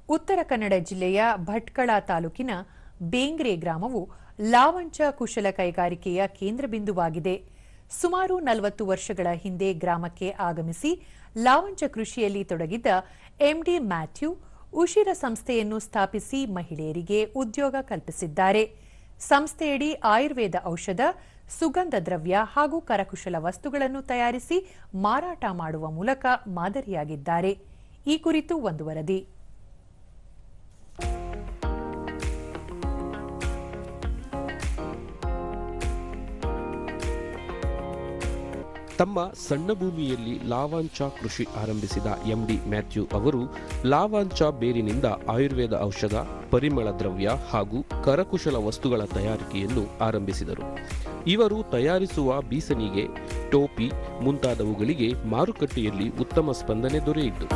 ಉತ್ತರ ಕನ್ನಡ ಜಿಲ್ಲೆಯ ಭಟ್ಕಳ ತಾಲೂಕಿನ ಬೇಂಗ್ರೆ ಗ್ರಾಮವು ಲಾವಂಚ ಕುಶಲ ಕೈಗಾರಿಕೆಯ ಕೇಂದ್ರ ಬಿಂದುವಾಗಿದೆ. ಸುಮಾರು 40 ವರ್ಷಗಳ ಹಿಂದೆ ಗ್ರಾಮಕ್ಕೆ ಆಗಮಿಸಿ ಲಾವಂಚ ಕೃಷಿಯಲ್ಲಿ ತೊಡಗಿದ್ದ ಎಂಡಿ ಮ್ಯಾಥ್ಯೂ ಉಶಿರ ಸಂಸ್ಥೆಯನ್ನು ಸ್ಥಾಪಿಸಿ ಮಹಿಳೆಯರಿಗೆ ಉದ್ಯೋಗ ಕಲ್ಪಿಸಿದ್ದಾರೆ. ಸಂಸ್ಥೆಯಡಿ ಆಯುರ್ವೇದ ಔಷಧ, ಸುಗಂಧ ದ್ರವ್ಯ ಹಾಗೂ ಕರಕುಶಲ ವಸ್ತುಗಳನ್ನು ತಯಾರಿಸಿ ಮಾರಾಟ ಮಾಡುವ ಮೂಲಕ ಮಾದರಿಯಾಗಿದ್ದಾರೆ. ಈ ಕುರಿತು ಒಂದು ವರದಿ. ತಮ್ಮ ಸಣ್ಣ ಭೂಮಿಯಲ್ಲಿ ಲಾವಾಂಚ ಕೃಷಿ ಆರಂಭಿಸಿದ ಎಂಡಿ ಮ್ಯಾಥ್ಯೂ ಅವರು ಲಾವಾಂಚ ಬೇರಿನಿಂದ ಆಯುರ್ವೇದ ಔಷಧ, ಪರಿಮಳ ದ್ರವ್ಯ ಹಾಗೂ ಕರಕುಶಲ ವಸ್ತುಗಳ ತಯಾರಿಕೆಯನ್ನು ಆರಂಭಿಸಿದರು. ಇವರು ತಯಾರಿಸುವ ಬೀಸಣಿಗೆ, ಟೋಪಿ ಮುಂತಾದವುಗಳಿಗೆ ಮಾರುಕಟ್ಟೆಯಲ್ಲಿ ಉತ್ತಮ ಸ್ಪಂದನೆ ದೊರೆಯಿತು.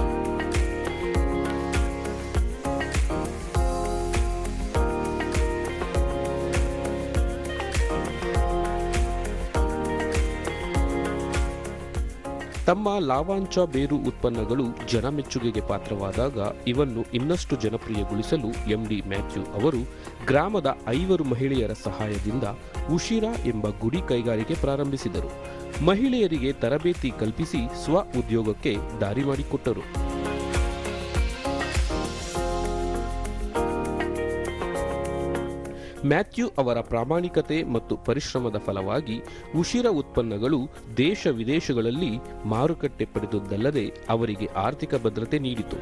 ತಮ್ಮ ಲಾವಾಂಚ ಬೇರು ಉತ್ಪನ್ನಗಳು ಜನಮೆಚ್ಚುಗೆಗೆ ಪಾತ್ರವಾದಾಗ ಇವನ್ನು ಇನ್ನಷ್ಟು ಜನಪ್ರಿಯಗೊಳಿಸಲು ಎಂಡಿ ಮ್ಯಾಥ್ಯೂ ಅವರು ಗ್ರಾಮದ 5 ಮಹಿಳೆಯರ ಸಹಾಯದಿಂದ ಉಶಿರ ಎಂಬ ಗುಡಿ ಕೈಗಾರಿಕೆ ಪ್ರಾರಂಭಿಸಿದರು. ಮಹಿಳೆಯರಿಗೆ ತರಬೇತಿ ಕಲ್ಪಿಸಿ ಸ್ವ ಉದ್ಯೋಗಕ್ಕೆ ದಾರಿ ಮಾಡಿಕೊಟ್ಟರು. ಮ್ಯಾಥ್ಯೂ ಅವರ ಪ್ರಾಮಾಣಿಕತೆ ಮತ್ತು ಪರಿಶ್ರಮದ ಫಲವಾಗಿ ಉಶಿರ ಉತ್ಪನ್ನಗಳು ದೇಶ ವಿದೇಶಗಳಲ್ಲಿ ಮಾರುಕಟ್ಟೆ ಪಡೆದುದಲ್ಲದೆ ಅವರಿಗೆ ಆರ್ಥಿಕ ಭದ್ರತೆ ನೀಡಿತು.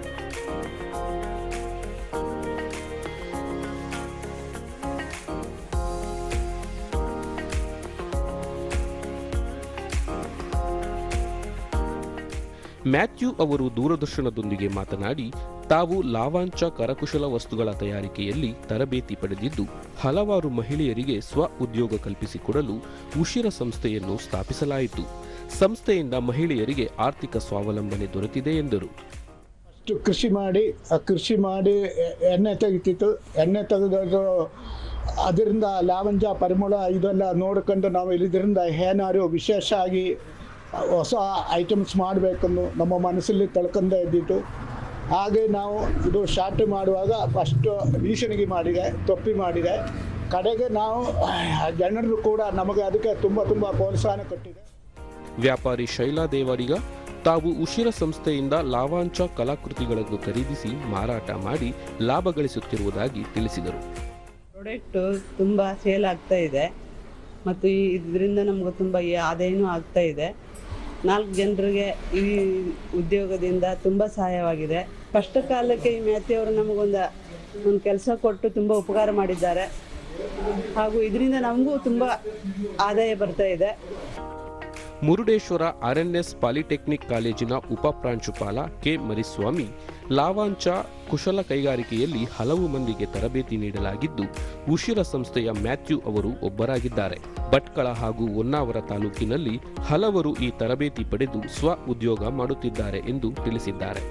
ಮ್ಯಾಥ್ಯೂ ಅವರು ದೂರದರ್ಶನದೊಂದಿಗೆ ಮಾತನಾಡಿ, ತಾವು ಲಾವಾಂಚ ಕರಕುಶಲ ವಸ್ತುಗಳ ತಯಾರಿಕೆಯಲ್ಲಿ ತರಬೇತಿ ಪಡೆದಿದ್ದು ಹಲವಾರು ಮಹಿಳೆಯರಿಗೆ ಸ್ವ ಉದ್ಯೋಗ ಕಲ್ಪಿಸಿಕೊಡಲು ಉಶಿರ ಸಂಸ್ಥೆಯನ್ನು ಸ್ಥಾಪಿಸಲಾಯಿತು. ಸಂಸ್ಥೆಯಿಂದ ಮಹಿಳೆಯರಿಗೆ ಆರ್ಥಿಕ ಸ್ವಾವಲಂಬನೆ ದೊರೆತಿದೆ ಎಂದರು. ಕೃಷಿ ಮಾಡಿ ಎಣ್ಣೆ ತೆಗಿತಿತ್ತು. ಎಣ್ಣೆ ತೆಗೆದು ಅದರಿಂದ ಲಾವಂಚ ಪರಿಮಳ ಇದೆಲ್ಲ ನೋಡ್ಕೊಂಡು ನಾವು ಇದರಿಂದ ಏನಾದ್ರು ವಿಶೇಷ ಆಗಿ ಹೊಸ ಐಟಮ್ಸ್ ಮಾಡಬೇಕನ್ನು ನಮ್ಮ ಮನಸ್ಸಲ್ಲಿ ತಳ್ಕೊಂಡೇ ಇದ್ದಿತ್ತು. ಹಾಗೆ ನಾವು ಇದು ಸ್ಟಾರ್ಟ್ ಮಾಡುವಾಗ ಫಸ್ಟ್ ಬೀಸಣಿಗೆ ಮಾಡಿದೆ, ತೊಪ್ಪಿ ಮಾಡಿದೆ. ಕಡೆಗೆ ನಾವು ಜನರು ಕೂಡ ನಮಗೆ ಅದಕ್ಕೆ ತುಂಬ ಪ್ರೋತ್ಸಾಹ ಕೊಟ್ಟಿದೆ. ವ್ಯಾಪಾರಿ ಶೈಲಾ ದೇವರಿಗ ತಾವು ಉಶಿರ ಸಂಸ್ಥೆಯಿಂದ ಲಾವಾಂಚ ಕಲಾಕೃತಿಗಳನ್ನು ಖರೀದಿಸಿ ಮಾರಾಟ ಮಾಡಿ ಲಾಭ ಗಳಿಸುತ್ತಿರುವುದಾಗಿ ತಿಳಿಸಿದರು. ಪ್ರಾಡಕ್ಟ್ ತುಂಬ ಸೇಲ್ ಆಗ್ತಾ ಇದೆ ಮತ್ತು ಇದರಿಂದ ನಮಗೂ ತುಂಬ ಆದಾಯನೂ ಆಗ್ತಾ ಇದೆ. 4 ಜನರಿಗೆ ಈ ಉದ್ಯೋಗದಿಂದ ತುಂಬ ಸಹಾಯವಾಗಿದೆ. ಕಷ್ಟ ಕಾಲಕ್ಕೆ ಈ ಮ್ಯಾಥ್ಯೂ ಅವರು ನಮಗೊಂದು ಕೆಲಸ ಕೊಟ್ಟು ತುಂಬ ಉಪಕಾರ ಮಾಡಿದ್ದಾರೆ ಹಾಗೂ ಇದರಿಂದ ನಮಗೂ ತುಂಬ ಆದಾಯ ಬರ್ತಾ ಇದೆ. ಮುರುಡೇಶ್ವರ RNS ಪಾಲಿಟೆಕ್ನಿಕ್ ಕಾಲೇಜಿನ ಉಪ ಪ್ರಾಂಶುಪಾಲ ಕೆ ಮರಿಸ್ವಾಮಿ, ಲಾವಾಂಚ ಕುಶಲ ಕೈಗಾರಿಕೆಯಲ್ಲಿ ಹಲವು ಮಂದಿಗೆ ತರಬೇತಿ ನೀಡಲಾಗಿದ್ದು ಉಶಿರ ಸಂಸ್ಥೆಯ ಮ್ಯಾಥ್ಯೂ ಅವರು ಒಬ್ಬರಾಗಿದ್ದಾರೆ. ಭಟ್ಕಳ ಹಾಗೂ ಹೊನ್ನಾವರ ತಾಲೂಕಿನಲ್ಲಿ ಹಲವರು ಈ ತರಬೇತಿ ಪಡೆದು ಸ್ವ ಉದ್ಯೋಗ ಮಾಡುತ್ತಿದ್ದಾರೆ ಎಂದು ತಿಳಿಸಿದ್ದಾರೆ.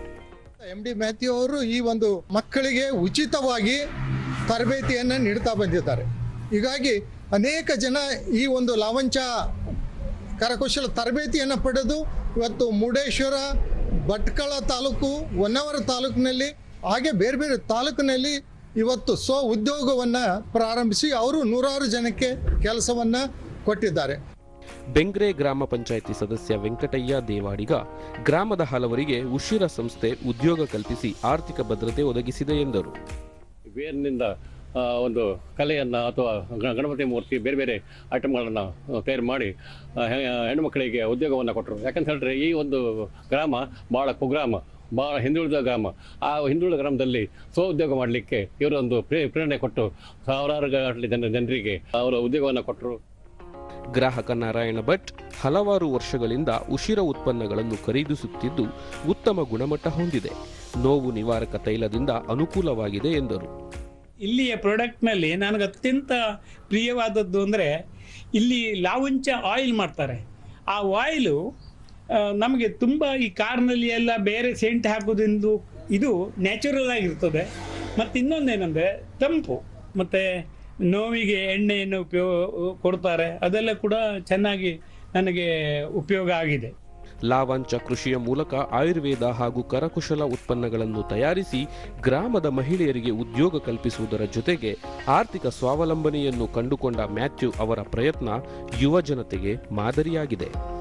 ಎಂಡಿ ಮ್ಯಾಥ್ಯೂ ಅವರು ಈ ಒಂದು ಮಕ್ಕಳಿಗೆ ಉಚಿತವಾಗಿ ತರಬೇತಿಯನ್ನು ನೀಡ್ತಾ ಬಂದಿದ್ದಾರೆ. ಹೀಗಾಗಿ ಅನೇಕ ಜನ ಈ ಒಂದು ಲಾವಂಚ ಕರಕುಶಲ ತರಬೇತಿಯನ್ನು ಪಡೆದು ಇವತ್ತು ಮುರುಡೇಶ್ವರ, ಭಟ್ಕಳ ತಾಲೂಕು, ಹೊನ್ನಾವರ ತಾಲೂಕಿನಲ್ಲಿ ಹಾಗೆ ಬೇರೆ ಬೇರೆ ತಾಲೂಕಿನಲ್ಲಿ ಇವತ್ತು ಸ್ವ ಉದ್ಯೋಗವನ್ನು ಪ್ರಾರಂಭಿಸಿ ಅವರು 100 ಜನಕ್ಕೆ ಕೆಲಸವನ್ನು ಕೊಟ್ಟಿದ್ದಾರೆ. ಬೆಂಗ್ರೆ ಗ್ರಾಮ ಪಂಚಾಯಿತಿ ಸದಸ್ಯ ವೆಂಕಟಯ್ಯ ದೇವಾಡಿಗ ಗ್ರಾಮದ ಹಲವರಿಗೆ ಉಶಿರ ಸಂಸ್ಥೆ ಉದ್ಯೋಗ ಕಲ್ಪಿಸಿ ಆರ್ಥಿಕ ಭದ್ರತೆ ಒದಗಿಸಿದೆ ಎಂದರು. ಬೇರಿನಿಂದ ಒಂದು ಕಲೆಯನ್ನು ಅಥವಾ ಗಣಪತಿ ಮೂರ್ತಿ ಬೇರೆ ಬೇರೆ ಐಟಮ್ಗಳನ್ನು ತಯಾರು ಮಾಡಿ ಹೆಣ್ಣುಮಕ್ಕಳಿಗೆ ಉದ್ಯೋಗವನ್ನು ಕೊಟ್ಟರು. ಯಾಕಂತ ಹೇಳಿದ್ರೆ ಈ ಒಂದು ಗ್ರಾಮ ಭಾಳ ಕುಗ್ರಾಮ, ಭಾಳ ಹಿಂದುಳಿದ ಗ್ರಾಮ. ಆ ಹಿಂದುಳಿದ ಗ್ರಾಮದಲ್ಲಿ ಸ್ವಉದ್ಯೋಗ ಮಾಡಲಿಕ್ಕೆ ಇವರೊಂದು ಪ್ರೇರಣೆ ಕೊಟ್ಟು ಸಾವಿರಾರು ಜನರಿಗೆ ಅವರ ಉದ್ಯೋಗವನ್ನು ಕೊಟ್ಟರು. ಗ್ರಾಹಕ ನಾರಾಯಣ ಭಟ್ ಹಲವಾರು ವರ್ಷಗಳಿಂದ ಉಶಿರ ಉತ್ಪನ್ನಗಳನ್ನು ಖರೀದಿಸುತ್ತಿದ್ದು ಉತ್ತಮ ಗುಣಮಟ್ಟ ಹೊಂದಿದೆ. ನೋವು ನಿವಾರಕ ತೈಲದಿಂದ ಅನುಕೂಲವಾಗಿದೆ ಎಂದರು. ಇಲ್ಲಿಯ ಪ್ರಾಡಕ್ಟ್ನಲ್ಲಿ ನನಗೆ ಅತ್ಯಂತ ಪ್ರಿಯವಾದದ್ದು ಅಂದರೆ ಇಲ್ಲಿ ಲಾವಂಚ ಆಯಿಲ್ ಮಾಡ್ತಾರೆ. ಆ ಆಯಿಲು ನಮಗೆ ತುಂಬ ಈ ಕಾರ್ನಲ್ಲಿ ಎಲ್ಲ ಬೇರೆ ಸೆಂಟ್ ಹಾಕೋದ್ರಿಂದ ಇದು ನ್ಯಾಚುರಲ್ ಆಗಿರ್ತದೆ. ಮತ್ತು ಇನ್ನೊಂದೇನೆಂದರೆ ತಂಪು, ಮತ್ತು ನೋವಿಗೆ ಎಣ್ಣೆಯನ್ನು ಕೊಡ್ತಾರೆ. ಅದೆಲ್ಲ ಕೂಡ ಚೆನ್ನಾಗಿ ನನಗೆ ಉಪಯೋಗ ಆಗಿದೆ. ಲಾವಂಚ ಕೃಷಿಯ ಮೂಲಕ ಆಯುರ್ವೇದ ಹಾಗೂ ಕರಕುಶಲ ಉತ್ಪನ್ನಗಳನ್ನು ತಯಾರಿಸಿ ಗ್ರಾಮದ ಮಹಿಳೆಯರಿಗೆ ಉದ್ಯೋಗ ಕಲ್ಪಿಸುವುದರ ಜೊತೆಗೆ ಆರ್ಥಿಕ ಸ್ವಾವಲಂಬನೆಯನ್ನು ಕಂಡುಕೊಂಡ ಮ್ಯಾಥ್ಯೂ ಅವರ ಪ್ರಯತ್ನ ಯುವ ಜನತೆಗೆ ಮಾದರಿಯಾಗಿದೆ.